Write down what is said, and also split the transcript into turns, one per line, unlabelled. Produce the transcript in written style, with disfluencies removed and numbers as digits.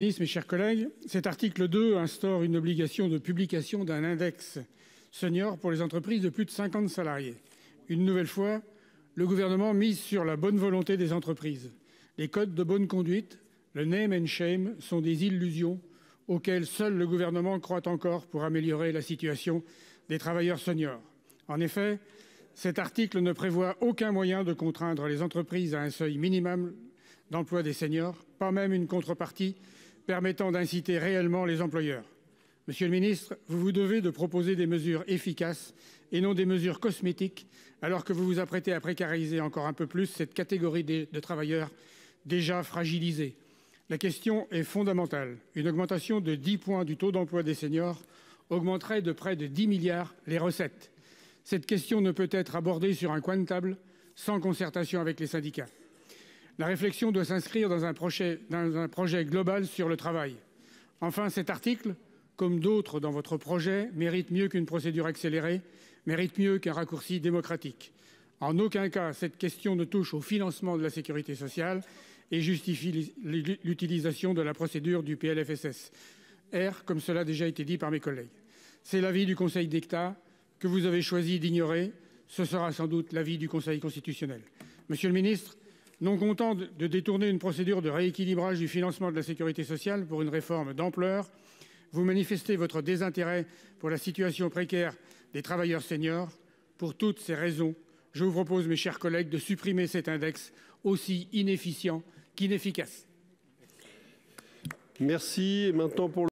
Mes chers collègues, cet article 2 instaure une obligation de publication d'un index senior pour les entreprises de plus de 50 salariés. Une nouvelle fois, le gouvernement mise sur la bonne volonté des entreprises. Les codes de bonne conduite, le name and shame, sont des illusions auxquelles seul le gouvernement croit encore pour améliorer la situation des travailleurs seniors. En effet, cet article ne prévoit aucun moyen de contraindre les entreprises à un seuil minimum d'emploi des seniors, pas même une contrepartie permettant d'inciter réellement les employeurs. Monsieur le ministre, vous vous devez de proposer des mesures efficaces et non des mesures cosmétiques, alors que vous vous apprêtez à précariser encore un peu plus cette catégorie de travailleurs déjà fragilisés. La question est fondamentale. Une augmentation de 10 points du taux d'emploi des seniors augmenterait de près de 10 milliards les recettes. Cette question ne peut être abordée sur un coin de table sans concertation avec les syndicats. La réflexion doit s'inscrire dans un projet global sur le travail. Enfin, cet article, comme d'autres dans votre projet, mérite mieux qu'une procédure accélérée, mérite mieux qu'un raccourci démocratique. En aucun cas, cette question ne touche au financement de la sécurité sociale et justifie l'utilisation de la procédure du PLFSS-R, comme cela a déjà été dit par mes collègues. C'est l'avis du Conseil d'État que vous avez choisi d'ignorer. Ce sera sans doute l'avis du Conseil constitutionnel. Monsieur le ministre, non content de détourner une procédure de rééquilibrage du financement de la sécurité sociale pour une réforme d'ampleur, vous manifestez votre désintérêt pour la situation précaire des travailleurs seniors. Pour toutes ces raisons, je vous propose, mes chers collègues, de supprimer cet index aussi inefficient qu'inefficace.
Merci. Et maintenant pour